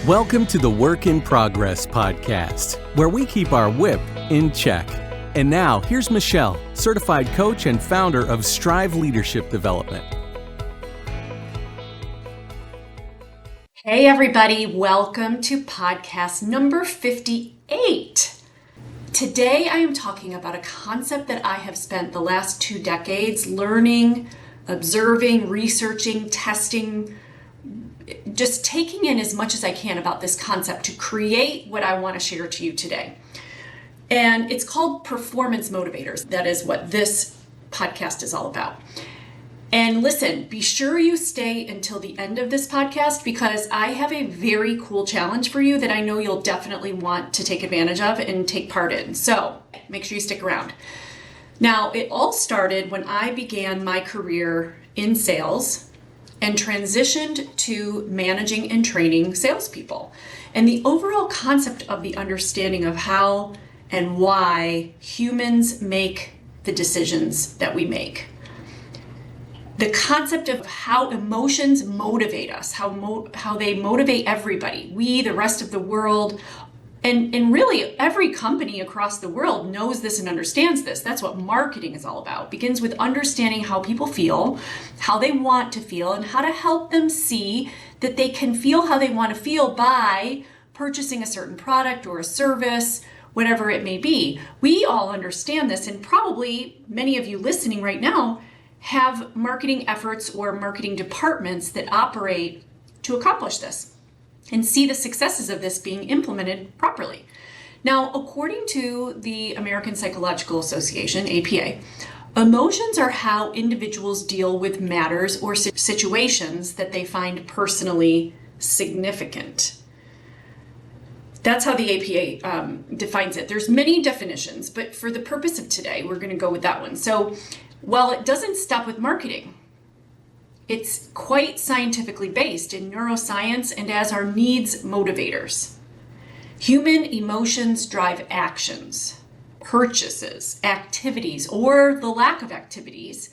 Welcome to the Work in Progress podcast, where we keep our whip in check. And now, here's Michelle, certified coach and founder of Strive Leadership Development. Hey everybody, welcome to podcast number 58. Today I am talking about a concept that I have spent the last 2 decades learning, observing, researching, testing, just taking in as much as I can about this concept to create what I want to share to you today. And it's called Performance Motivators. That is what this podcast is all about. And listen, be sure you stay until the end of this podcast because I have a very cool challenge for you that I know you'll definitely want to take advantage of and take part in. So make sure you stick around. Now, it all started when I began my career in sales and transitioned to managing and training salespeople. And the overall concept of the understanding of how and why humans make the decisions that we make. The concept of how emotions motivate us, how they motivate everybody, we, the rest of the world, and really every company across the world knows this and understands this. That's what marketing is all about. It begins with understanding how people feel, how they want to feel, and how to help them see that they can feel how they want to feel by purchasing a certain product or a service, whatever it may be. We all understand this, and probably many of you listening right now have marketing efforts or marketing departments that operate to accomplish this and see the successes of this being implemented properly. Now, according to the American Psychological Association, APA, emotions are how individuals deal with matters or situations that they find personally significant. That's how the APA defines it. There's many definitions, but for the purpose of today, we're going to go with that one. So while it doesn't stop with marketing, it's quite scientifically based in neuroscience and as our needs motivators. Human emotions drive actions, purchases, activities, or the lack of activities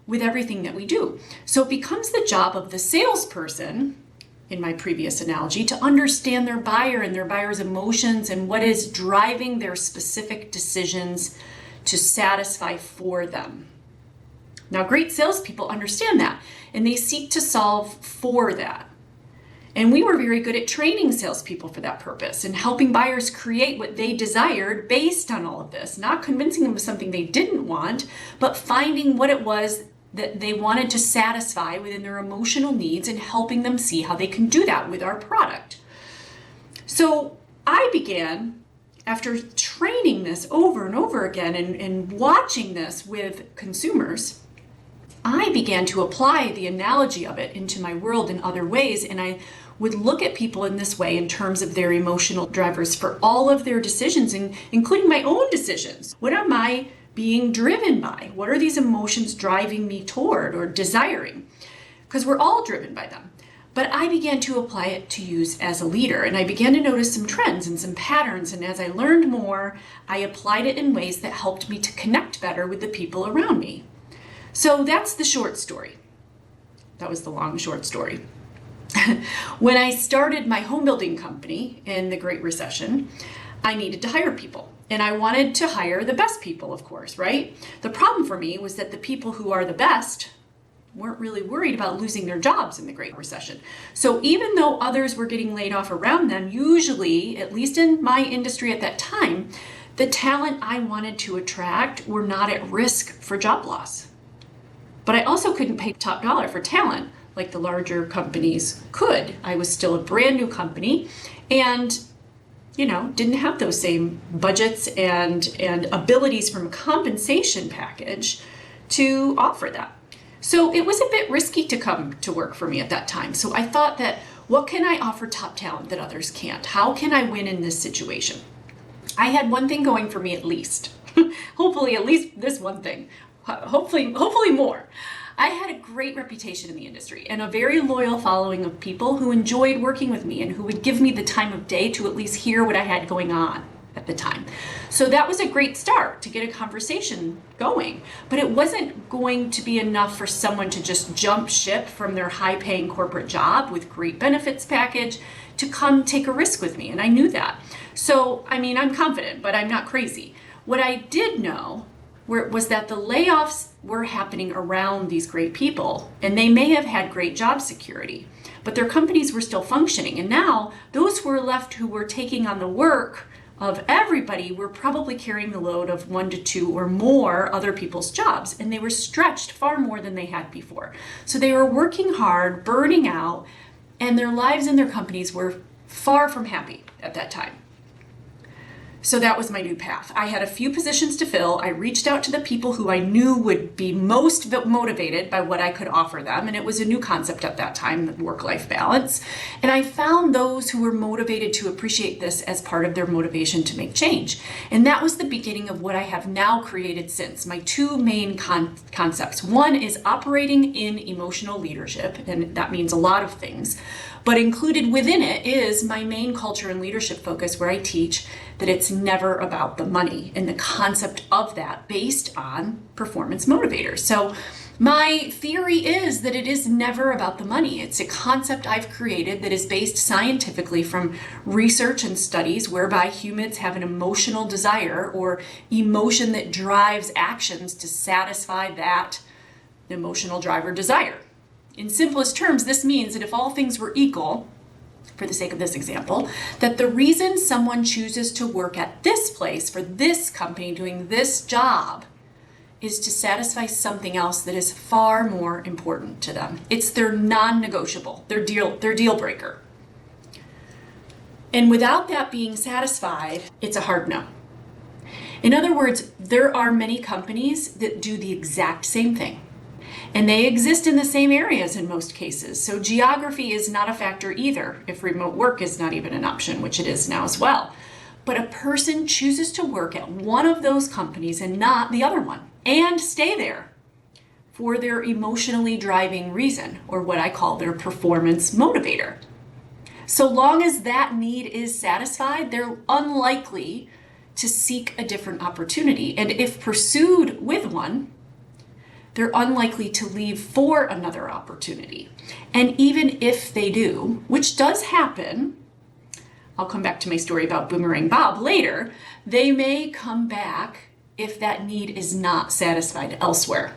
with everything that we do. So it becomes the job of the salesperson, in my previous analogy, to understand their buyer and their buyer's emotions and what is driving their specific decisions to satisfy for them. Now, great salespeople understand that, and they seek to solve for that. And we were very good at training salespeople for that purpose and helping buyers create what they desired based on all of this, not convincing them of something they didn't want, but finding what it was that they wanted to satisfy within their emotional needs and helping them see how they can do that with our product. So I began, after training this over and over again and watching this with consumers, I began to apply the analogy of it into my world in other ways, and I would look at people in this way in terms of their emotional drivers for all of their decisions, including my own decisions. What am I being driven by? What are these emotions driving me toward or desiring? Because we're all driven by them. But I began to apply it to use as a leader, and I began to notice some trends and some patterns, and as I learned more, I applied it in ways that helped me to connect better with the people around me. So that's the short story. That was the long short story. When I started my home building company in the Great Recession, I needed to hire people. And I wanted to hire the best people, of course, right? The problem for me was that the people who are the best weren't really worried about losing their jobs in the Great Recession. So even though others were getting laid off around them, usually, at least in my industry at that time, the talent I wanted to attract were not at risk for job loss. But I also couldn't pay top dollar for talent like the larger companies could. I was still a brand new company and, didn't have those same budgets and abilities from a compensation package to offer that. So it was a bit risky to come to work for me at that time. So I thought that, what can I offer top talent that others can't? How can I win in this situation? I had one thing going for me at least. Hopefully at least this one thing. Hopefully more. I had a great reputation in the industry and a very loyal following of people who enjoyed working with me and who would give me the time of day to at least hear what I had going on. at the time. So that was a great start to get a conversation going, but it wasn't going to be enough for someone to just jump ship from their high-paying corporate job with great benefits package to come take a risk with me, and I knew that. So, I'm confident, but I'm not crazy. What I did know was that the layoffs were happening around these great people, and they may have had great job security, but their companies were still functioning. And now those who were left who were taking on the work of everybody were probably carrying the load of 1 to 2 or more other people's jobs, and they were stretched far more than they had before. So they were working hard, burning out, and their lives and their companies were far from happy at that time. So that was my new path. I had a few positions to fill. I reached out to the people who I knew would be most motivated by what I could offer them. And it was a new concept at that time, the work-life balance. And I found those who were motivated to appreciate this as part of their motivation to make change. And that was the beginning of what I have now created since. My two main concepts. One is operating in emotional leadership, and that means a lot of things. But included within it is my main culture and leadership focus, where I teach that it's never about the money and the concept of that based on performance motivators. So my theory is that it is never about the money. It's a concept I've created that is based scientifically from research and studies whereby humans have an emotional desire or emotion that drives actions to satisfy that emotional driver desire. In simplest terms, this means that if all things were equal, for the sake of this example, that the reason someone chooses to work at this place for this company doing this job is to satisfy something else that is far more important to them. It's their non-negotiable, their deal breaker. And without that being satisfied, it's a hard no. In other words, there are many companies that do the exact same thing. And they exist in the same areas in most cases. So geography is not a factor either, if remote work is not even an option, which it is now as well. But a person chooses to work at one of those companies and not the other one, and stay there for their emotionally driving reason, or what I call their performance motivator. So long as that need is satisfied, they're unlikely to seek a different opportunity. And if pursued with one, they're unlikely to leave for another opportunity. And even if they do, which does happen, I'll come back to my story about Boomerang Bob later, they may come back if that need is not satisfied elsewhere.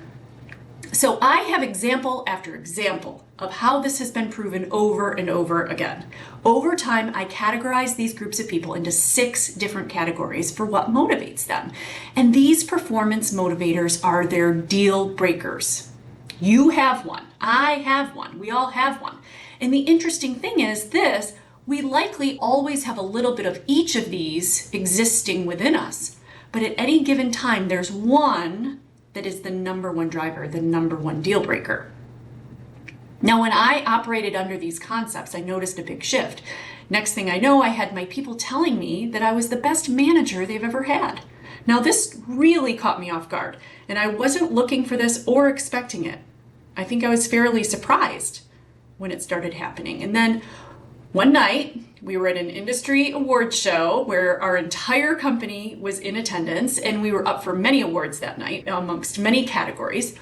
So I have example after example of how this has been proven over and over again. Over time, I categorize these groups of people into 6 different categories for what motivates them. And these performance motivators are their deal breakers. You have one. I have one. We all have one. And the interesting thing is this, we likely always have a little bit of each of these existing within us. But at any given time, there's one that is the number one driver, the number one deal breaker. Now, when I operated under these concepts, I noticed a big shift. Next thing I know, I had my people telling me that I was the best manager they've ever had. Now, this really caught me off guard, and I wasn't looking for this or expecting it. I think I was fairly surprised when it started happening. And then one night, we were at an industry awards show where our entire company was in attendance, and we were up for many awards that night amongst many categories.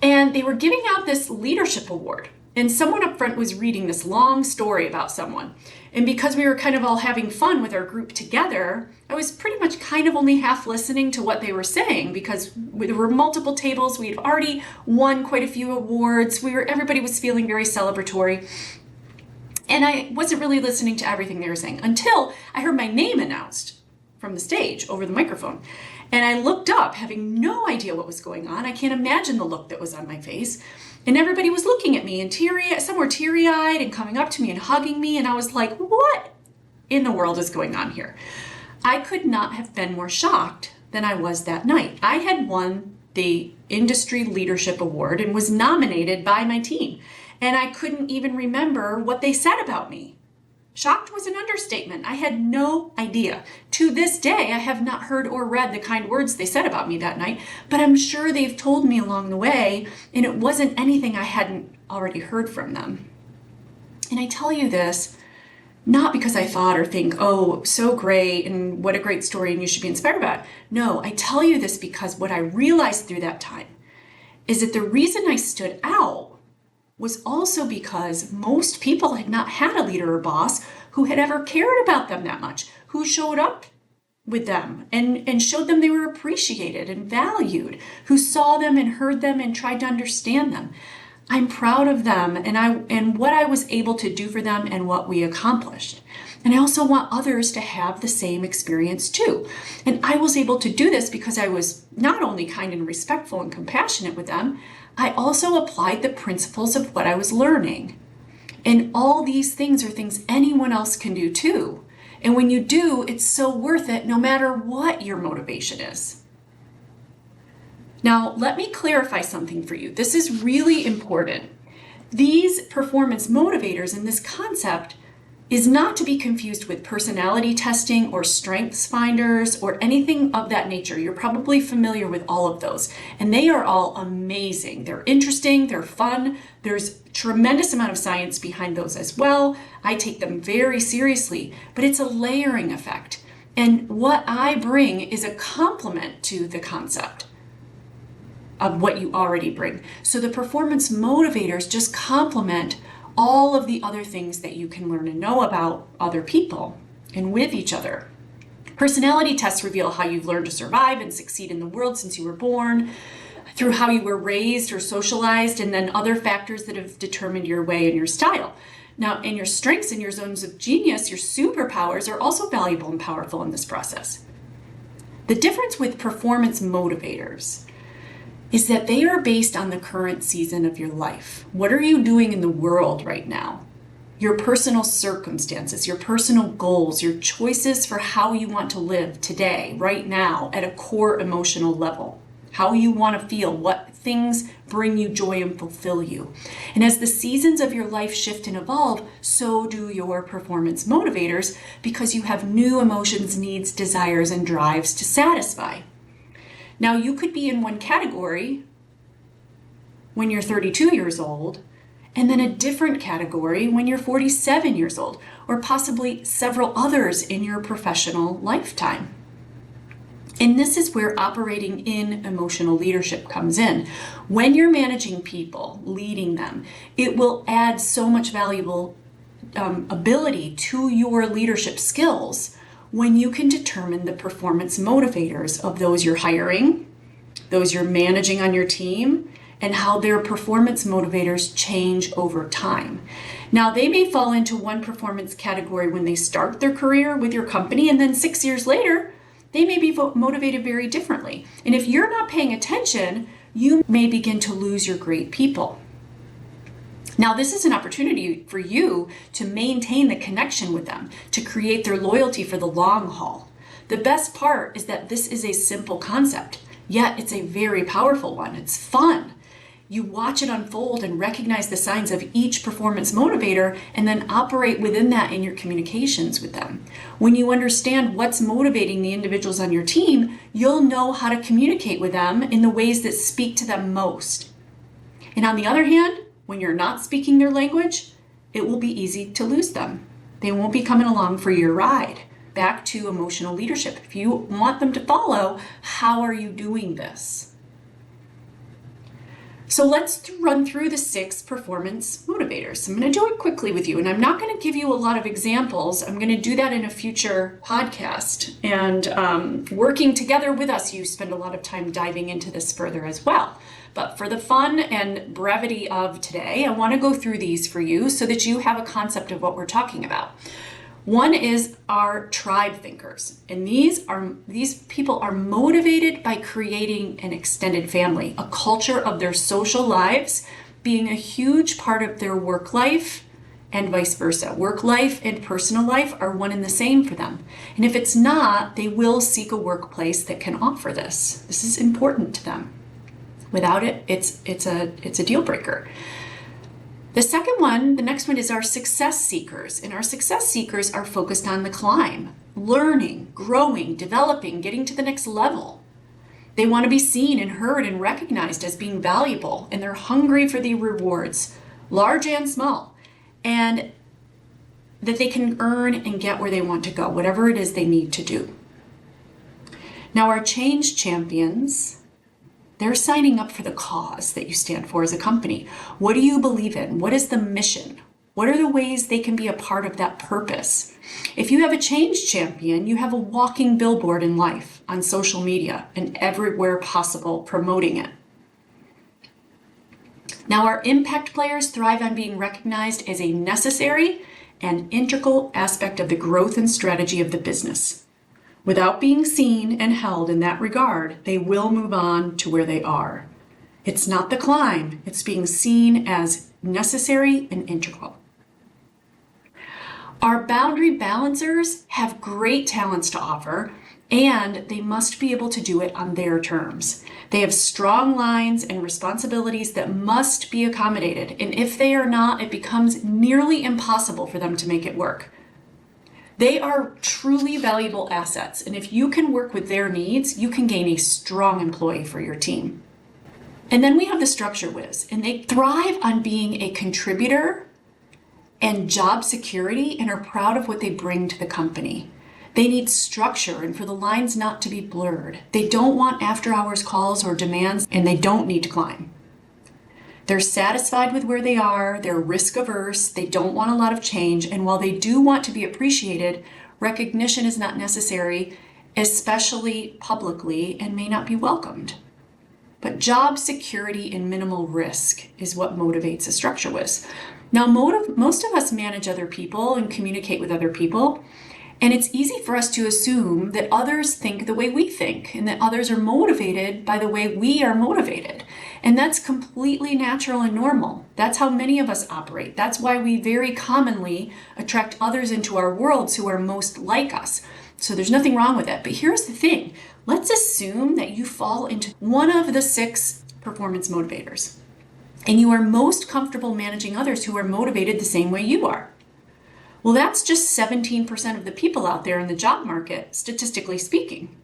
And they were giving out this leadership award. And someone up front was reading this long story about someone. And because we were kind of all having fun with our group together, I was pretty much kind of only half listening to what they were saying because there were multiple tables. We had already won quite a few awards. Everybody was feeling very celebratory. And I wasn't really listening to everything they were saying until I heard my name announced from the stage over the microphone. And I looked up, having no idea what was going on. I can't imagine the look that was on my face. And everybody was looking at me and some were teary-eyed and coming up to me and hugging me. And I was like, what in the world is going on here? I could not have been more shocked than I was that night. I had won the Industry Leadership Award and was nominated by my team. And I couldn't even remember what they said about me. Shocked was an understatement. I had no idea. To this day, I have not heard or read the kind words they said about me that night, but I'm sure they've told me along the way, and it wasn't anything I hadn't already heard from them. And I tell you this Not because I thought or think, oh, so great and what a great story and you should be inspired by it. No, I tell you this because what I realized through that time is that the reason I stood out was also because most people had not had a leader or boss who had ever cared about them that much, who showed up with them and showed them they were appreciated and valued, who saw them and heard them and tried to understand them. I'm proud of them and what I was able to do for them and what we accomplished. And I also want others to have the same experience too. And I was able to do this because I was not only kind and respectful and compassionate with them, I also applied the principles of what I was learning. And all these things are things anyone else can do too. And when you do, it's so worth it no matter what your motivation is. Now, let me clarify something for you. This is really important. These performance motivators and this concept is not to be confused with personality testing or strengths finders or anything of that nature. You're probably familiar with all of those, and they are all amazing. They're interesting, they're fun. There's a tremendous amount of science behind those as well. I take them very seriously, but it's a layering effect. And what I bring is a complement to the concept of what you already bring. So the performance motivators just complement all of the other things that you can learn and know about other people and with each other. Personality tests reveal how you've learned to survive and succeed in the world since you were born, through how you were raised or socialized, and then other factors that have determined your way and your style. Now, in your strengths and your zones of genius, your superpowers are also valuable and powerful in this process. The difference with performance motivators is that they are based on the current season of your life. What are you doing in the world right now? Your personal circumstances, your personal goals, your choices for how you want to live today, right now, at a core emotional level. How you want to feel, what things bring you joy and fulfill you. And as the seasons of your life shift and evolve, so do your performance motivators, because you have new emotions, needs, desires, and drives to satisfy. Now, you could be in one category when you're 32 years old, and then a different category when you're 47 years old, or possibly several others in your professional lifetime. And this is where operating in emotional leadership comes in. When you're managing people, leading them, it will add so much valuable ability to your leadership skills when you can determine the performance motivators of those you're hiring, those you're managing on your team, and how their performance motivators change over time. Now, they may fall into one performance category when they start their career with your company, and then 6 years later, they may be motivated very differently. And if you're not paying attention, you may begin to lose your great people. Now, this is an opportunity for you to maintain the connection with them, to create their loyalty for the long haul. The best part is that this is a simple concept, yet it's a very powerful one. It's fun. You watch it unfold and recognize the signs of each performance motivator and then operate within that in your communications with them. When you understand what's motivating the individuals on your team, you'll know how to communicate with them in the ways that speak to them most. And on the other hand, when you're not speaking their language, it will be easy to lose them. They won't be coming along for your ride. Back to emotional leadership. If you want them to follow, how are you doing this? So let's run through the 6 performance motivators. I'm going to do it quickly with you, and I'm not going to give you a lot of examples. I'm going to do that in a future podcast. And working together with us, you spend a lot of time diving into this further as well. But for the fun and brevity of today, I want to go through these for you so that you have a concept of what we're talking about. One is our tribe thinkers, and these people are motivated by creating an extended family, a culture of their social lives being a huge part of their work life and vice versa. Work life and personal life are one and the same for them. And if it's not, they will seek a workplace that can offer this. This is important to them. Without it, it's a deal breaker. The next one is our success seekers. And our success seekers are focused on the climb, learning, growing, developing, getting to the next level. They want to be seen and heard and recognized as being valuable, and they're hungry for the rewards, large and small. And that they can earn and get where they want to go, whatever it is they need to do. Now, our change champions, they're signing up for the cause that you stand for as a company. What do you believe in? What is the mission? What are the ways they can be a part of that purpose? If you have a change champion, you have a walking billboard in life, on social media, and everywhere possible promoting it. Now, our impact players thrive on being recognized as a necessary and integral aspect of the growth and strategy of the business. Without being seen and held in that regard, they will move on to where they are. It's not the climb, it's being seen as necessary and integral. Our boundary balancers have great talents to offer, and they must be able to do it on their terms. They have strong lines and responsibilities that must be accommodated, and if they are not, it becomes nearly impossible for them to make it work. They are truly valuable assets, and if you can work with their needs, you can gain a strong employee for your team. And then we have the structure whiz, and they thrive on being a contributor and job security and are proud of what they bring to the company. They need structure and for the lines not to be blurred. They don't want after-hours calls or demands, and they don't need to climb. They're satisfied with where they are, they're risk-averse, they don't want a lot of change, and while they do want to be appreciated, recognition is not necessary, especially publicly, and may not be welcomed. But job security and minimal risk is what motivates a structure whiz. Now, most of us manage other people and communicate with other people, and it's easy for us to assume that others think the way we think and that others are motivated by the way we are motivated. And that's completely natural and normal. That's how many of us operate. That's why we very commonly attract others into our worlds who are most like us. So there's nothing wrong with it. But here's the thing. Let's assume that you fall into one of the 6 performance motivators, and you are most comfortable managing others who are motivated the same way you are. Well, that's just 17% of the people out there in the job market, statistically speaking.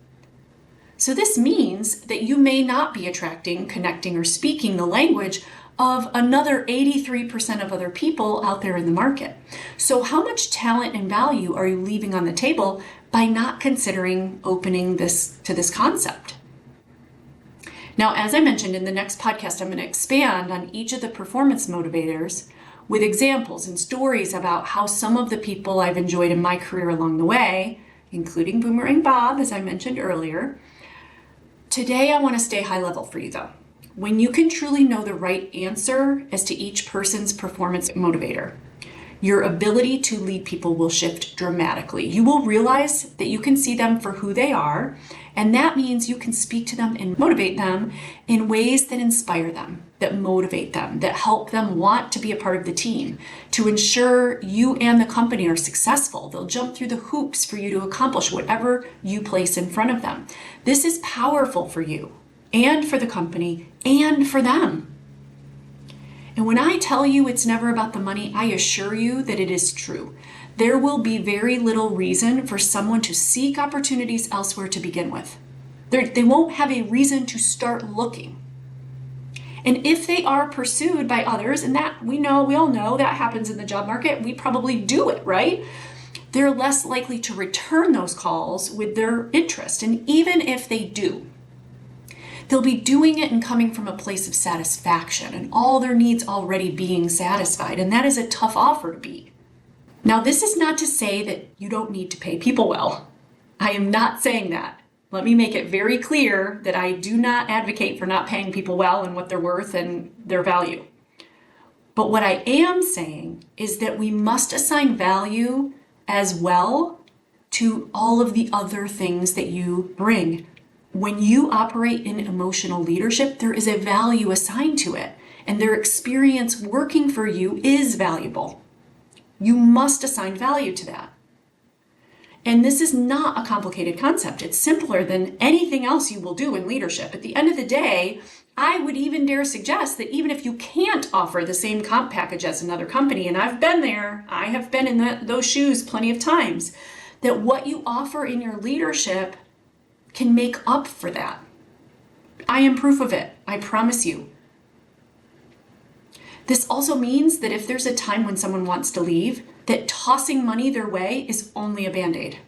So this means that you may not be attracting, connecting, or speaking the language of another 83% of other people out there in the market. So how much talent and value are you leaving on the table by not considering opening this to this concept? Now, as I mentioned in the next podcast, I'm going to expand on each of the performance motivators with examples and stories about how some of the people I've enjoyed in my career along the way, including Boomerang Bob, as I mentioned earlier. Today, I want to stay high level for you though. When you can truly know the right answer as to each person's performance motivator, your ability to lead people will shift dramatically. You will realize that you can see them for who they are, and that means you can speak to them and motivate them in ways that inspire them, that motivate them, that help them want to be a part of the team, to ensure you and the company are successful. They'll jump through the hoops for you to accomplish whatever you place in front of them. This is powerful for you and for the company and for them. And when I tell you it's never about the money, I assure you that it is true. There will be very little reason for someone to seek opportunities elsewhere to begin with. They won't have a reason to start looking. And if they are pursued by others, and that we all know that happens in the job market, we probably do it, right? They're less likely to return those calls with their interest. And even if they do, they'll be doing it and coming from a place of satisfaction and all their needs already being satisfied. And that is a tough offer to beat. Now, this is not to say that you don't need to pay people well. I am not saying that. Let me make it very clear that I do not advocate for not paying people well and what they're worth and their value. But what I am saying is that we must assign value as well to all of the other things that you bring. When you operate in emotional leadership, there is a value assigned to it, and their experience working for you is valuable. You must assign value to that. And this is not a complicated concept. It's simpler than anything else you will do in leadership. At the end of the day, I would even dare suggest that even if you can't offer the same comp package as another company, and I've been there, I have been in those shoes plenty of times, that what you offer in your leadership can make up for that. I am proof of it, I promise you. This also means that if there's a time when someone wants to leave, that tossing money their way is only a Band-Aid.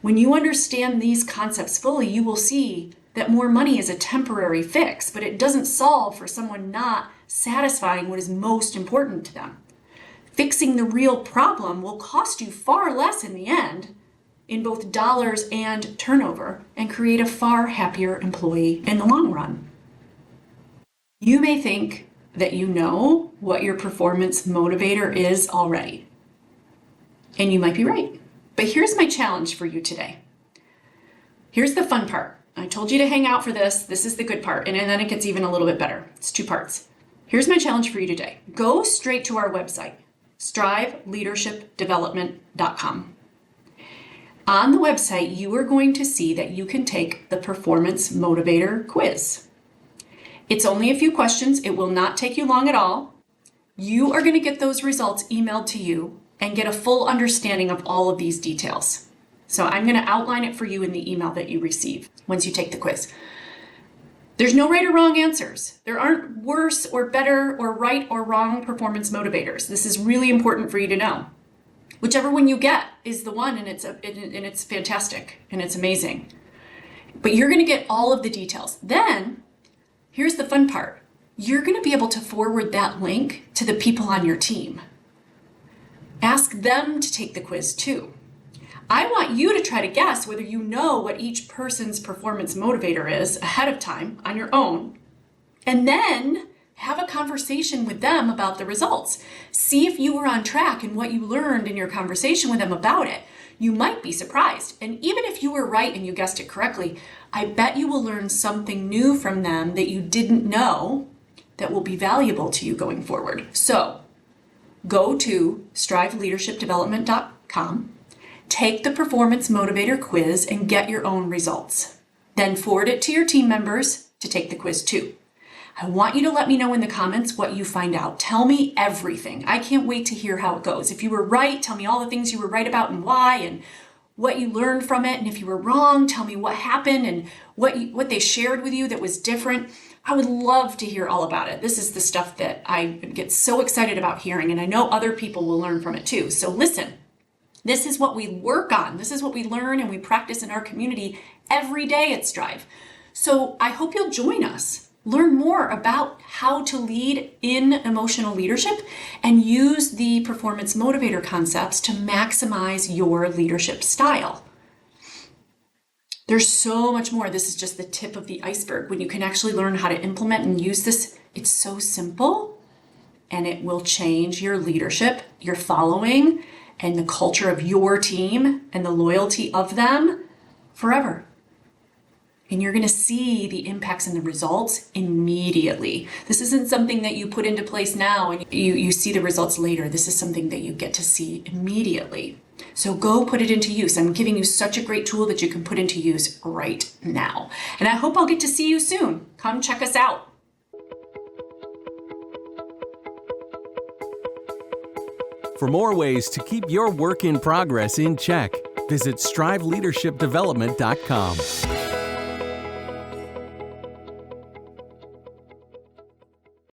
When you understand these concepts fully, you will see that more money is a temporary fix, but it doesn't solve for someone not satisfying what is most important to them. Fixing the real problem will cost you far less in the end, in both dollars and turnover, and create a far happier employee in the long run. You may think that you know what your performance motivator is already. And you might be right. But here's my challenge for you today. Here's the fun part. I told you to hang out for this. This is the good part. And then it gets even a little bit better. It's 2 parts. Here's my challenge for you today. Go straight to our website, striveleadershipdevelopment.com. On the website, you are going to see that you can take the Performance Motivator Quiz. It's only a few questions. It will not take you long at all. You are going to get those results emailed to you and get a full understanding of all of these details. So I'm going to outline it for you in the email that you receive once you take the quiz. There's no right or wrong answers. There aren't worse or better or right or wrong performance motivators. This is really important for you to know. Whichever one you get is the one, and it's fantastic and it's amazing. But you're going to get all of the details. Then, here's the fun part. You're going to be able to forward that link to the people on your team. Ask them to take the quiz too. I want you to try to guess whether you know what each person's performance motivator is ahead of time on your own, and then have a conversation with them about the results. See if you were on track and what you learned in your conversation with them about it. You might be surprised. And even if you were right and you guessed it correctly, I bet you will learn something new from them that you didn't know that will be valuable to you going forward. So go to striveleadershipdevelopment.com, take the Performance Motivator Quiz and get your own results. Then forward it to your team members to take the quiz too. I want you to let me know in the comments what you find out. Tell me everything. I can't wait to hear how it goes. If you were right, tell me all the things you were right about and why, and what you learned from it. And if you were wrong, tell me what happened and what they shared with you that was different. I would love to hear all about it. This is the stuff that I get so excited about hearing, and I know other people will learn from it too. So listen, this is what we work on. This is what we learn and we practice in our community every day at Strive. So I hope you'll join us. Learn more about how to lead in emotional leadership and use the performance motivator concepts to maximize your leadership style. There's so much more. This is just the tip of the iceberg. When you can actually learn how to implement and use this, it's so simple and it will change your leadership, your following, and the culture of your team and the loyalty of them forever. And you're going to see the impacts and the results immediately. This isn't something that you put into place now and you see the results later. This is something that you get to see immediately. So go put it into use. I'm giving you such a great tool that you can put into use right now. And I hope I'll get to see you soon. Come check us out. For more ways to keep your work in progress in check, visit striveleadershipdevelopment.com.